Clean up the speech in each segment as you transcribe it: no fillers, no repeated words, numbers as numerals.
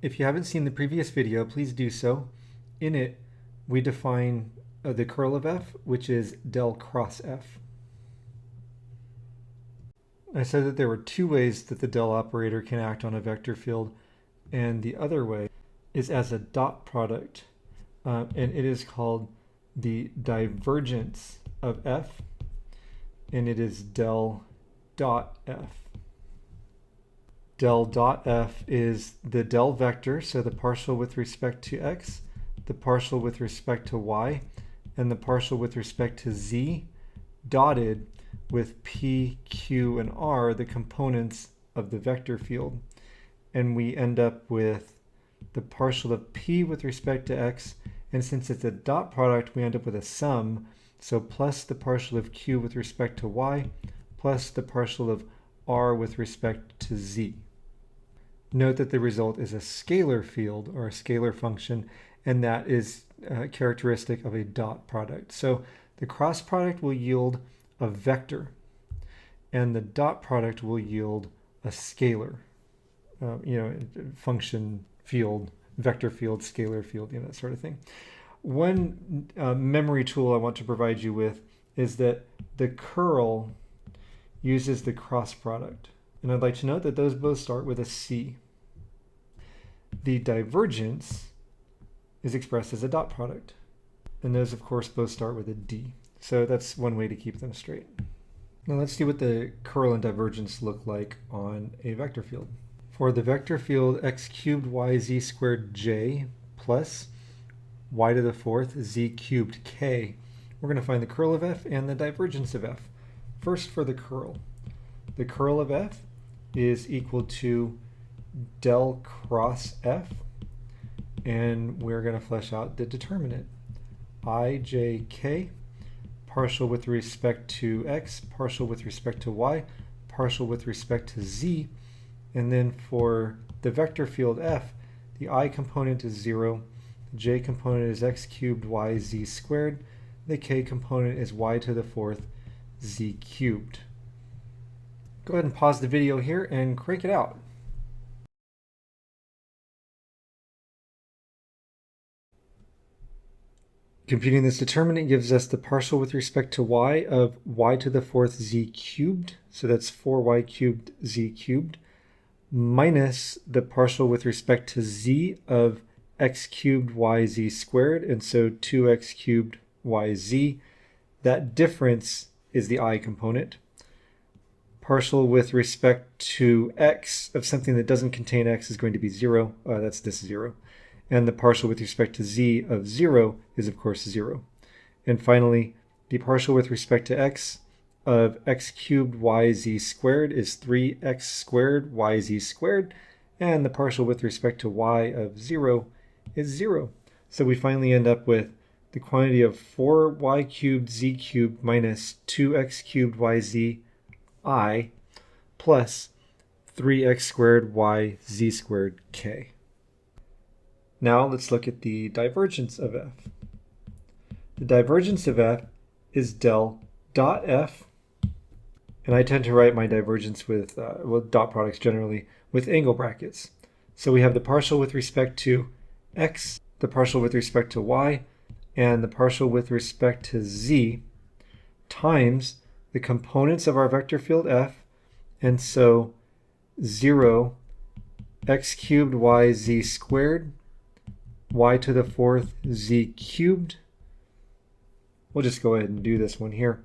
If you haven't seen the previous video, please do so. In it, we define the curl of f, which is del cross f. I said that there were two ways that the del operator can act on a vector field, and the other way is as a dot product, and it is called the divergence of f, and it is del dot f. Del dot f is the del vector, so the partial with respect to x, the partial with respect to y, and the partial with respect to z, dotted with p, q, and r, the components of the vector field. And we end up with the partial of p with respect to x, and since it's a dot product, we end up with a sum, so plus the partial of q with respect to y, plus the partial of r with respect to z. Note that the result is a scalar field or a scalar function, and that is characteristic of a dot product. So the cross product will yield a vector, and the dot product will yield a scalar, function field, vector field, scalar field, that sort of thing. One memory tool I want to provide you with is that the curl uses the cross product. And I'd like to note that those both start with a C. The divergence is expressed as a dot product. And those, of course, both start with a D. So that's one way to keep them straight. Now let's see what the curl and divergence look like on a vector field. For the vector field x cubed yz squared j plus y to the fourth z cubed k, we're going to find the curl of f and the divergence of f. First, for the curl. The curl of f is equal to del cross f, and we're going to flesh out the determinant. ijk, partial with respect to x, partial with respect to y, partial with respect to z, and then for the vector field f, the I component is 0, the j component is x cubed yz squared, the k component is y to the fourth z cubed. Go ahead and pause the video here and crank it out. Computing this determinant gives us the partial with respect to y of y to the fourth z cubed, so that's 4y cubed z cubed, minus the partial with respect to z of x cubed yz squared, and so 2x cubed yz. That difference is the I component. Partial with respect to x of something that doesn't contain x is going to be 0. That's this 0. And the partial with respect to z of 0 is, of course, 0. And finally, the partial with respect to x of x cubed yz squared is 3x squared yz squared. And the partial with respect to y of 0 is 0. So we finally end up with the quantity of 4y cubed z cubed minus 2x cubed yz I plus 3x squared y z squared k. Now let's look at the divergence of f. The divergence of f is del dot f, and I tend to write my divergence with dot products generally with angle brackets. So we have the partial with respect to x, the partial with respect to y, and the partial with respect to z times the components of our vector field f, and so 0 x cubed yz squared, y to the fourth z cubed. We'll just go ahead and do this one here.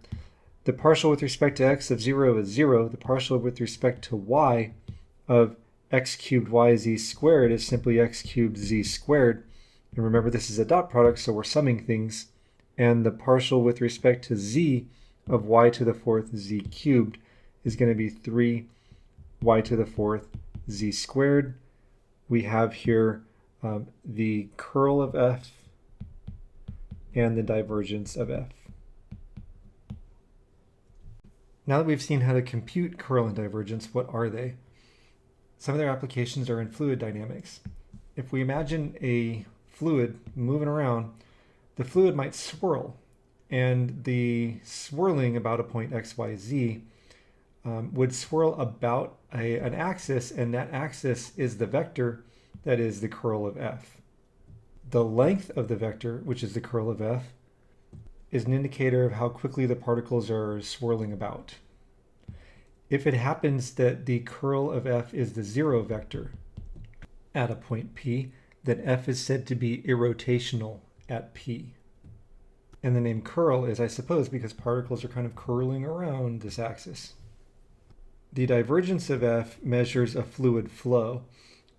The partial with respect to x of 0 is 0. The partial with respect to y of x cubed yz squared is simply x cubed z squared. And remember, this is a dot product, so we're summing things. And the partial with respect to z of y to the fourth z cubed is going to be 3y to the fourth z squared. We have here the curl of f and the divergence of f. Now that we've seen how to compute curl and divergence, what are they? Some of their applications are in fluid dynamics. If we imagine a fluid moving around, the fluid might swirl, and the swirling about a point x, y, z would swirl about an axis, and that axis is the vector, that is the curl of f. The length of the vector, which is the curl of f, is an indicator of how quickly the particles are swirling about. If it happens that the curl of f is the zero vector at a point P, then f is said to be irrotational at P. And the name curl is, I suppose, because particles are kind of curling around this axis. The divergence of f measures a fluid flow,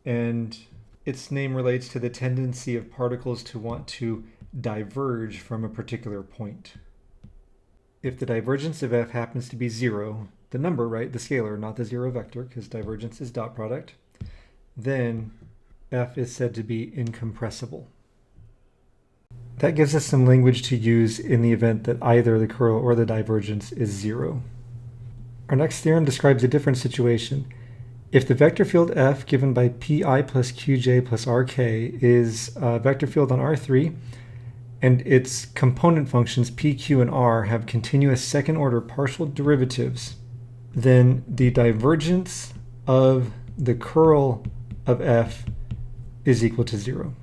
and its name relates to the tendency of particles to want to diverge from a particular point. If the divergence of f happens to be zero, the number, right, the scalar, not the zero vector, because divergence is dot product, then f is said to be incompressible. That gives us some language to use in the event that either the curl or the divergence is zero. Our next theorem describes a different situation. If the vector field f given by pi plus qj plus rk is a vector field on R3, and its component functions p, q, and r have continuous second-order partial derivatives, then the divergence of the curl of f is equal to 0.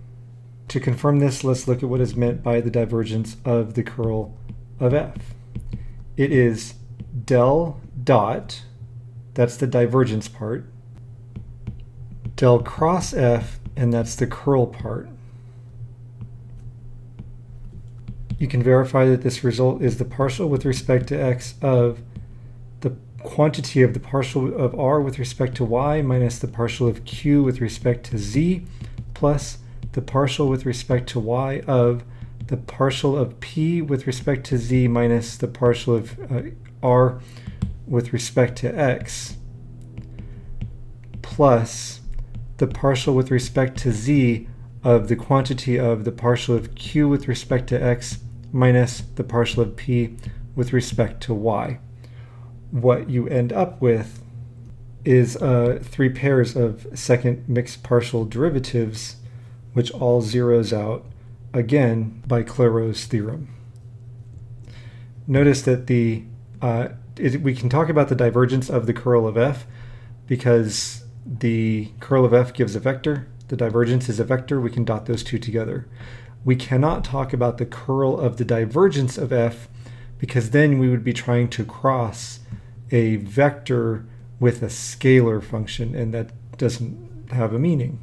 To confirm this, let's look at what is meant by the divergence of the curl of f. It is del dot, that's the divergence part, del cross f, and that's the curl part. You can verify that this result is the partial with respect to x of the quantity of the partial of r with respect to y minus the partial of q with respect to z plus the partial with respect to y of the partial of p with respect to z minus the partial of r with respect to x plus the partial with respect to z of the quantity of the partial of q with respect to x minus the partial of p with respect to y. What you end up with is three pairs of second mixed partial derivatives, which all zeroes out, again, by Clairaut's theorem. Notice that we can talk about the divergence of the curl of f because the curl of f gives a vector, the divergence is a vector, we can dot those two together. We cannot talk about the curl of the divergence of f because then we would be trying to cross a vector with a scalar function, and that doesn't have a meaning.